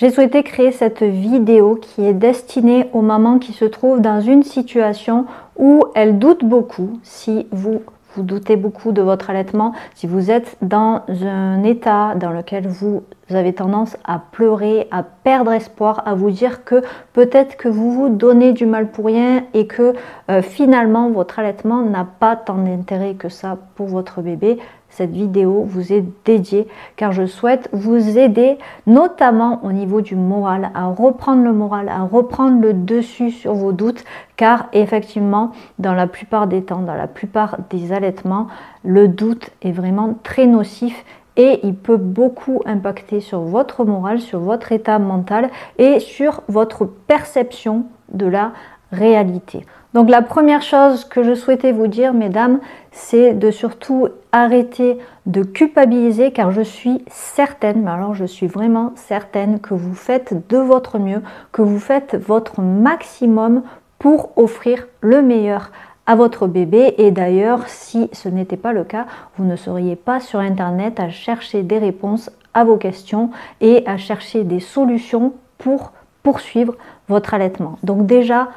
J'ai souhaité créer cette vidéo qui est destinée aux mamans qui se trouvent dans une situation où elles doutent beaucoup. Si vous doutez beaucoup de votre allaitement, si vous êtes dans un état dans lequel vous avez tendance à pleurer, à perdre espoir, à vous dire que peut-être que vous vous donnez du mal pour rien et que finalement votre allaitement n'a pas tant d'intérêt que ça pour votre bébé, cette vidéo vous est dédiée car je souhaite vous aider notamment au niveau du moral, à reprendre le moral, à reprendre le dessus sur vos doutes car effectivement dans la plupart des temps, dans la plupart des allaitements, le doute est vraiment très nocif et il peut beaucoup impacter sur votre moral, sur votre état mental et sur votre perception de la réalité. Donc la première chose que je souhaitais vous dire, mesdames, c'est de surtout arrêter de culpabiliser car je suis certaine, mais alors je suis vraiment certaine que vous faites de votre mieux, que vous faites votre maximum pour offrir le meilleur à votre bébé. Et d'ailleurs, si ce n'était pas le cas, vous ne seriez pas sur internet à chercher des réponses à vos questions et à chercher des solutions pour poursuivre votre allaitement. Donc déjà,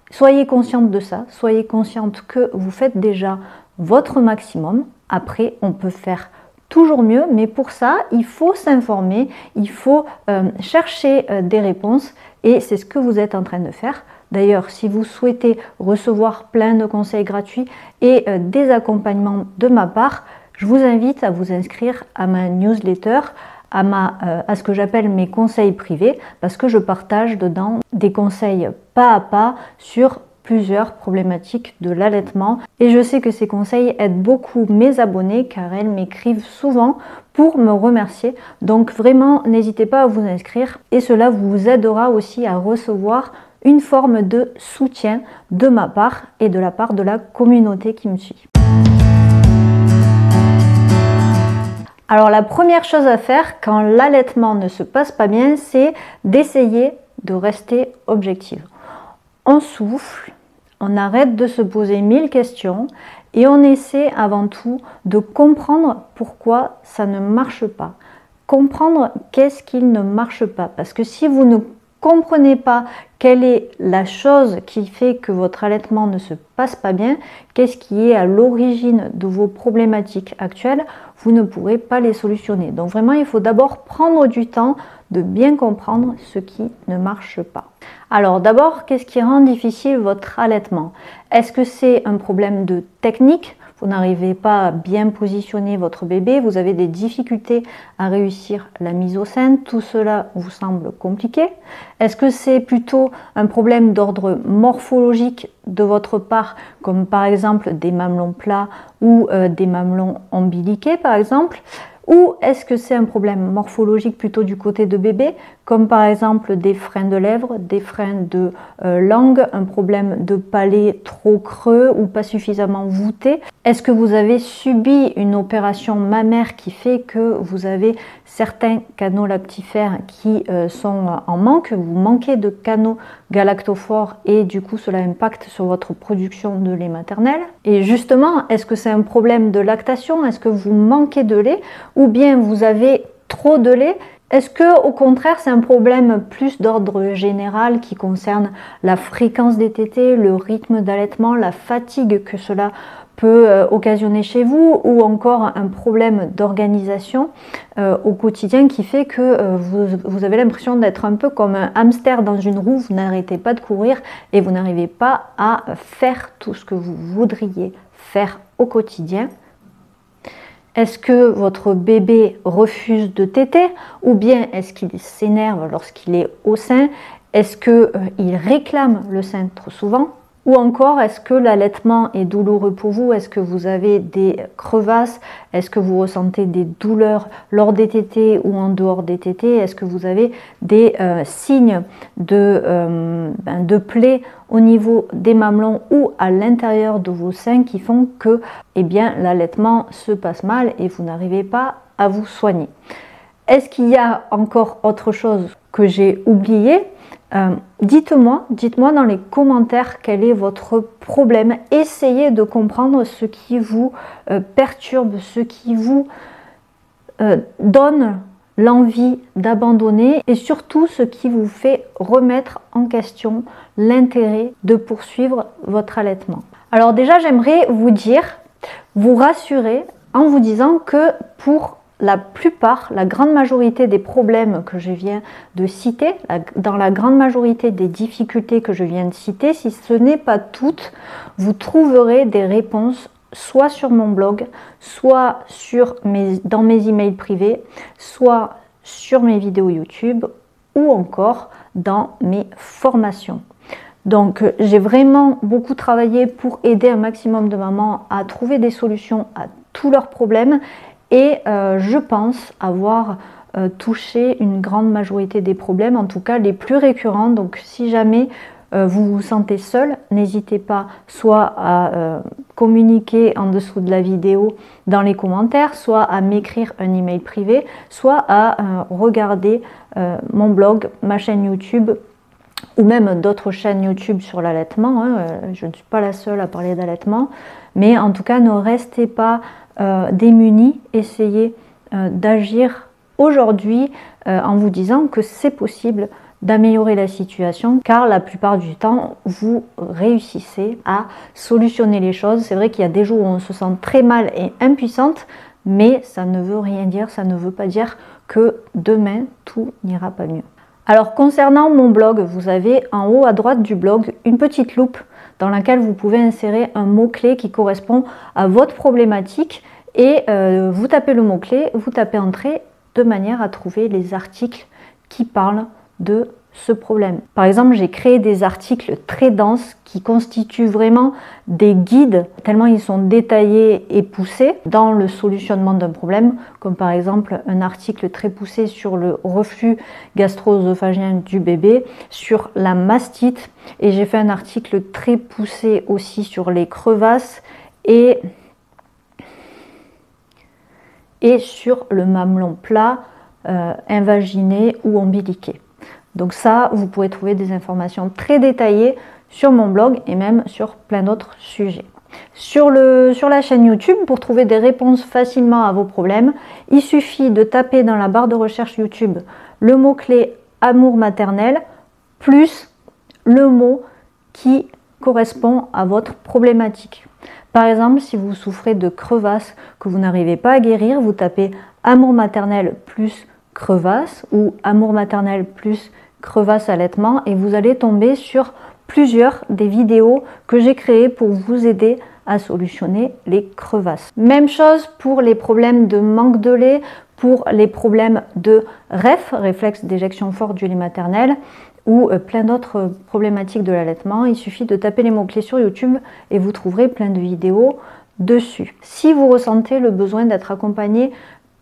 soyez consciente de ça, soyez consciente que vous faites déjà votre maximum. Après, on peut faire toujours mieux, mais pour ça, il faut s'informer, il faut chercher des réponses et c'est ce que vous êtes en train de faire. D'ailleurs, si vous souhaitez recevoir plein de conseils gratuits et des accompagnements de ma part, je vous invite à vous inscrire à ma newsletter, à ce que j'appelle mes conseils privés, parce que je partage dedans des conseils pas à pas sur plusieurs problématiques de l'allaitement. Et je sais que ces conseils aident beaucoup mes abonnés car elles m'écrivent souvent pour me remercier. Donc vraiment, n'hésitez pas à vous inscrire et cela vous aidera aussi à recevoir une forme de soutien de ma part et de la part de la communauté qui me suit. Alors la première chose à faire quand l'allaitement ne se passe pas bien, c'est d'essayer de rester objective. On souffle, on arrête de se poser 1000 questions et on essaie avant tout de comprendre pourquoi ça ne marche pas. Comprendre qu'est-ce qui ne marche pas. Parce que si vous ne comprenez pas quelle est la chose qui fait que votre allaitement ne se passe pas bien, qu'est-ce qui est à l'origine de vos problématiques actuelles, vous ne pourrez pas les solutionner. Donc vraiment, il faut d'abord prendre du temps de bien comprendre ce qui ne marche pas. Alors d'abord, qu'est-ce qui rend difficile votre allaitement? Est-ce que c'est un problème de technique? Vous n'arrivez pas à bien positionner votre bébé, vous avez des difficultés à réussir la mise au sein, tout cela vous semble compliqué. Est-ce que c'est plutôt un problème d'ordre morphologique de votre part, comme par exemple des mamelons plats ou des mamelons ombiliqués par exemple? Ou est-ce que c'est un problème morphologique plutôt du côté de bébé, comme par exemple des freins de lèvres, des freins de langue, un problème de palais trop creux ou pas suffisamment voûté? Est-ce que vous avez subi une opération mammaire qui fait que vous avez certains canaux lactifères qui sont en manque, vous manquez de canaux galactophores et du coup cela impacte sur votre production de lait maternel? Et justement, est-ce que c'est un problème de lactation? Est-ce que vous manquez de lait? Ou bien vous avez trop de lait? Est-ce que au contraire c'est un problème plus d'ordre général qui concerne la fréquence des tétées, le rythme d'allaitement, la fatigue que cela peut occasionner chez vous, ou encore un problème d'organisation au quotidien qui fait que vous avez l'impression d'être un peu comme un hamster dans une roue, vous n'arrêtez pas de courir et vous n'arrivez pas à faire tout ce que vous voudriez faire au quotidien? Est-ce que votre bébé refuse de téter ou bien est-ce qu'il s'énerve lorsqu'il est au sein? Est-ce qu'il réclame le sein trop souvent? Ou encore, est-ce que l'allaitement est douloureux pour vous? Est-ce que vous avez des crevasses? Est-ce que vous ressentez des douleurs lors des tétées ou en dehors des tétées? Est-ce que vous avez des signes de plaies au niveau des mamelons ou à l'intérieur de vos seins qui font que l'allaitement se passe mal et vous n'arrivez pas à vous soigner? Est-ce qu'il y a encore autre chose que j'ai oublié? Dites-moi dans les commentaires quel est votre problème. Essayez de comprendre ce qui vous perturbe, ce qui vous donne l'envie d'abandonner et surtout ce qui vous fait remettre en question l'intérêt de poursuivre votre allaitement. Alors déjà, j'aimerais vous rassurer en vous disant que pour la plupart, la grande majorité des problèmes que je viens de citer, dans la grande majorité des difficultés que je viens de citer, si ce n'est pas toutes, vous trouverez des réponses soit sur mon blog, soit dans mes emails privés, soit sur mes vidéos YouTube ou encore dans mes formations. Donc j'ai vraiment beaucoup travaillé pour aider un maximum de mamans à trouver des solutions à tous leurs problèmes et je pense avoir touché une grande majorité des problèmes, en tout cas les plus récurrents. Donc si jamais vous vous sentez seul, n'hésitez pas soit à communiquer en dessous de la vidéo dans les commentaires, soit à m'écrire un email privé, soit à regarder mon blog, ma chaîne YouTube ou même d'autres chaînes YouTube sur l'allaitement. Je ne suis pas la seule à parler d'allaitement, mais en tout cas ne restez pas démunis, essayez d'agir aujourd'hui en vous disant que c'est possible d'améliorer la situation, car la plupart du temps vous réussissez à solutionner les choses. C'est vrai qu'il y a des jours où on se sent très mal et impuissante, mais ça ne veut rien dire, ça ne veut pas dire que demain tout n'ira pas mieux. Alors concernant mon blog, vous avez en haut à droite du blog une petite loupe dans laquelle vous pouvez insérer un mot-clé qui correspond à votre problématique et vous tapez le mot-clé, vous tapez entrée de manière à trouver les articles qui parlent de ce problème. Par exemple, j'ai créé des articles très denses qui constituent vraiment des guides tellement ils sont détaillés et poussés dans le solutionnement d'un problème, comme par exemple un article très poussé sur le reflux gastro-œsophagien du bébé, sur la mastite, et j'ai fait un article très poussé aussi sur les crevasses et sur le mamelon plat, invaginé ou ombiliqué. Donc ça, vous pourrez trouver des informations très détaillées sur mon blog et même sur plein d'autres sujets. Sur la chaîne YouTube, pour trouver des réponses facilement à vos problèmes, il suffit de taper dans la barre de recherche YouTube le mot-clé amour maternel plus le mot qui correspond à votre problématique. Par exemple, si vous souffrez de crevasses que vous n'arrivez pas à guérir, vous tapez amour maternel plus crevasse ou amour maternel plus crevasse allaitement et vous allez tomber sur plusieurs des vidéos que j'ai créées pour vous aider à solutionner les crevasses. Même chose pour les problèmes de manque de lait, pour les problèmes de REF, réflexe d'éjection forte du lait maternel, ou plein d'autres problématiques de l'allaitement. Il suffit de taper les mots-clés sur YouTube et vous trouverez plein de vidéos dessus. Si vous ressentez le besoin d'être accompagné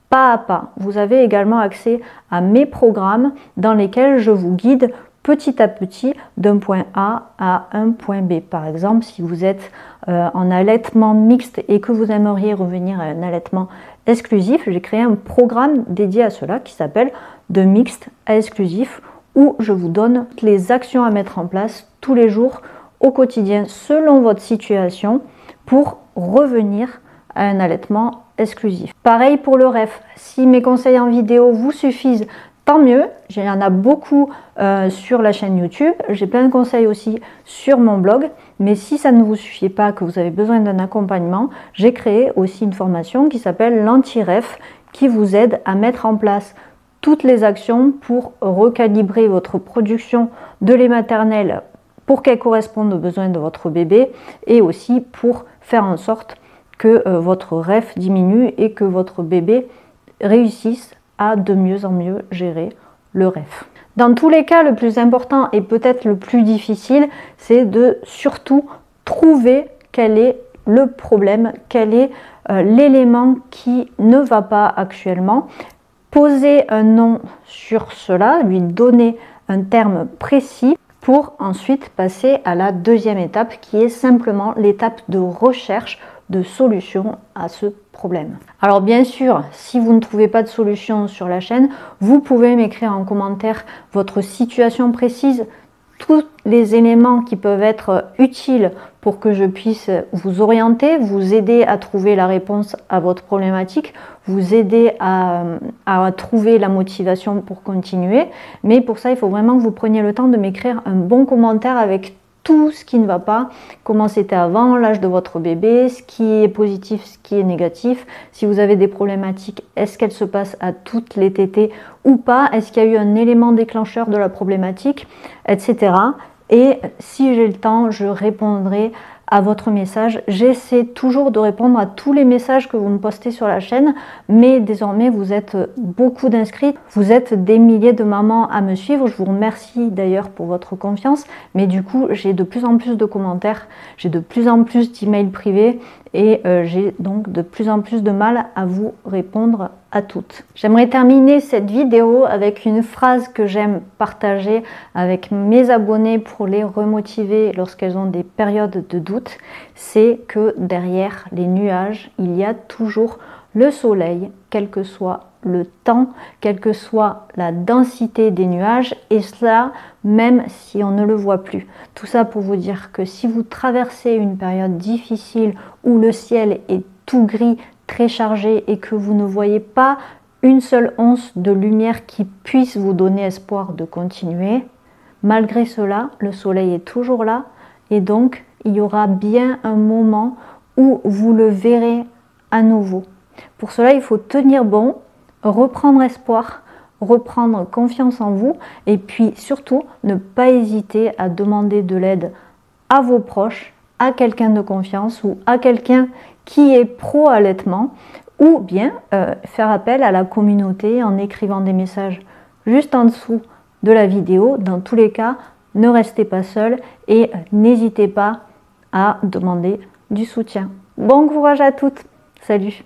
pas à pas, vous avez également accès à mes programmes dans lesquels je vous guide petit à petit d'un point A à un point B. Par exemple, si vous êtes en allaitement mixte et que vous aimeriez revenir à un allaitement exclusif, j'ai créé un programme dédié à cela qui s'appelle de mixte à exclusif, où je vous donne les actions à mettre en place tous les jours au quotidien selon votre situation pour revenir à un allaitement exclusif. Pareil pour le REF, si mes conseils en vidéo vous suffisent, tant mieux. Il y en a beaucoup sur la chaîne YouTube, j'ai plein de conseils aussi sur mon blog, mais si ça ne vous suffit pas, que vous avez besoin d'un accompagnement, j'ai créé aussi une formation qui s'appelle l'anti-REF, qui vous aide à mettre en place toutes les actions pour recalibrer votre production de lait maternel pour qu'elle corresponde aux besoins de votre bébé et aussi pour faire en sorte que votre REF diminue et que votre bébé réussisse à de mieux en mieux gérer le REF. Dans tous les cas, le plus important et peut-être le plus difficile, c'est de surtout trouver quel est le problème, quel est l'élément qui ne va pas actuellement. Poser un nom sur cela, lui donner un terme précis pour ensuite passer à la deuxième étape qui est simplement l'étape de recherche de solution à ce problème. Alors bien sûr, si vous ne trouvez pas de solution sur la chaîne, vous pouvez m'écrire en commentaire votre situation précise tous les éléments qui peuvent être utiles pour que je puisse vous orienter, vous aider à trouver la réponse à votre problématique, vous aider à trouver la motivation pour continuer. Mais pour ça, il faut vraiment que vous preniez le temps de m'écrire un bon commentaire avec tout ce qui ne va pas, comment c'était avant, l'âge de votre bébé, ce qui est positif, ce qui est négatif. Si vous avez des problématiques, est-ce qu'elles se passent à toutes les tétées ou pas? Est-ce qu'il y a eu un élément déclencheur de la problématique, etc. Et si j'ai le temps, je répondrai à votre message. J'essaie toujours de répondre à tous les messages que vous me postez sur la chaîne, mais désormais vous êtes beaucoup d'inscrits, vous êtes des milliers de mamans à me suivre. Je vous remercie d'ailleurs pour votre confiance, mais du coup j'ai de plus en plus de commentaires, j'ai de plus en plus d'emails privés et j'ai donc de plus en plus de mal à vous répondre à toutes. J'aimerais terminer cette vidéo avec une phrase que j'aime partager avec mes abonnés pour les remotiver lorsqu'elles ont des périodes de doute. C'est que derrière les nuages, il y a toujours le soleil, quel que soit le temps, quelle que soit la densité des nuages, et cela même si on ne le voit plus. Tout ça pour vous dire que si vous traversez une période difficile où le ciel est tout gris, très chargé et que vous ne voyez pas une seule once de lumière qui puisse vous donner espoir de continuer, malgré cela, le soleil est toujours là et donc il y aura bien un moment où vous le verrez à nouveau. Pour cela, il faut tenir bon, reprendre espoir, reprendre confiance en vous et puis surtout ne pas hésiter à demander de l'aide à vos proches, à quelqu'un de confiance ou à quelqu'un qui est pro-allaitement, ou bien faire appel à la communauté en écrivant des messages juste en dessous de la vidéo. Dans tous les cas, ne restez pas seul et n'hésitez pas à demander du soutien. Bon courage à toutes, salut!